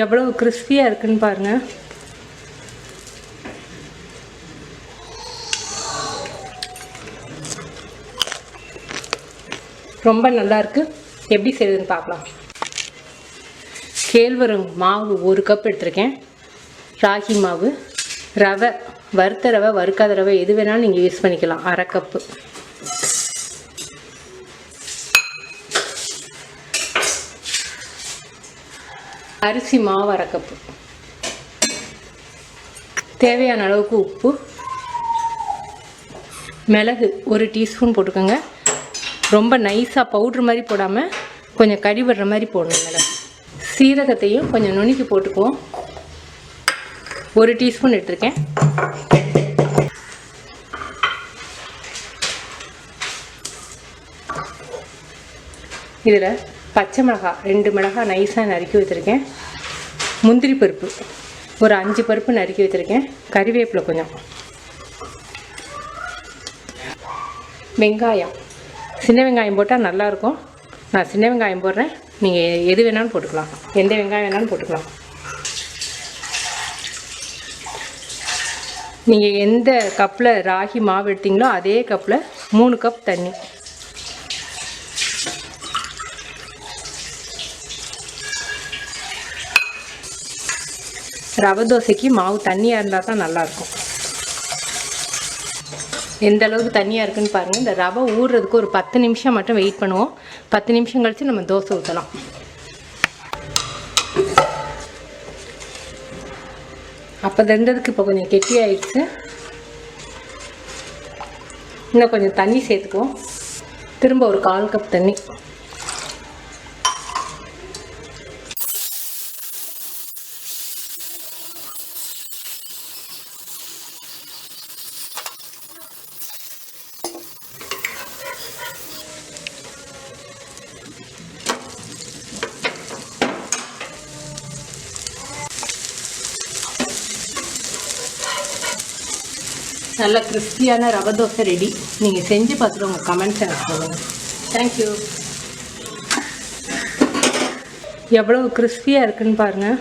எவ்வளவு கிறிஸ்பியாக இருக்குன்னு பாருங்கள். ரொம்ப நல்லாயிருக்கு. எப்படி செய்யுதுன்னு பார்க்கலாம். கேழ்வரகு மாவு 1 கப் எடுத்திருக்கேன். ராகி மாவு, ரவை, வறுத்த ரவை, வறுக்காத ரவை எது வேணாலும் நீங்கள் யூஸ் பண்ணிக்கலாம். 1/2 கப்பு. அரிசி மாவு 1/2 கப்பு. தேவையான அளவுக்கு உப்பு, மிளகு 1 டீஸ்பூன் போட்டுக்கோங்க. ரொம்ப நைஸாக பவுட்ரு மாதிரி போடாமல் கொஞ்சம் கடிபடுற மாதிரி போடணும் மிளகு. சீரகத்தையும் கொஞ்சம் நுணுக்கி போட்டுக்குவோம். 1 டீஸ்பூன் எடுத்திருக்கேன். இதில் பச்சை மிளகாய் 2 மிளகாய் நைஸாக நறுக்கி வச்சுருக்கேன். முந்திரி பருப்பு ஒரு 5 பருப்பு நறுக்கி வச்சுருக்கேன். கறிவேப்பிலை கொஞ்சம், வெங்காயம், சின்ன வெங்காயம் போட்டால் நல்லாயிருக்கும். நான் சின்ன வெங்காயம் போடுறேன். நீங்கள் எது வேணாலும் போட்டுக்கலாம், எந்த வெங்காயம் வேணாலும் போட்டுக்கலாம். நீங்கள் எந்த கப்பில் ராகி மாவு எடுத்தீங்களோ அதே கப்பில் 3 கப் தண்ணி. ரவை தோசைக்கு மாவு தண்ணியாக இருந்தால் தான் நல்லாயிருக்கும். எந்த அளவுக்கு தண்ணியாக இருக்குன்னு பாருங்கள். இந்த ரவை ஊறுறதுக்கு ஒரு 10 நிமிஷம் மட்டும் வெயிட் பண்ணுவோம். 10 நிமிஷம் கழித்து நம்ம தோசை ஊற்றலாம். அப்போ இருந்ததுக்கு இப்போ கொஞ்சம் கெட்டியாகிடுச்சு. இன்னும் கொஞ்சம் தண்ணி சேர்த்துக்குவோம். திரும்ப ஒரு 1/4 கப் தண்ணி. நல்ல கிறிஸ்பியான ரவை தோசை ரெடி. நீங்கள் செஞ்சு பார்த்துட்டு உங்கள் கமெண்ட்ஸ் எனக்கு சொல்லுங்கள். தேங்க்யூ. எவ்வளவு கிறிஸ்பியாக இருக்குன்னு பாருங்கள்.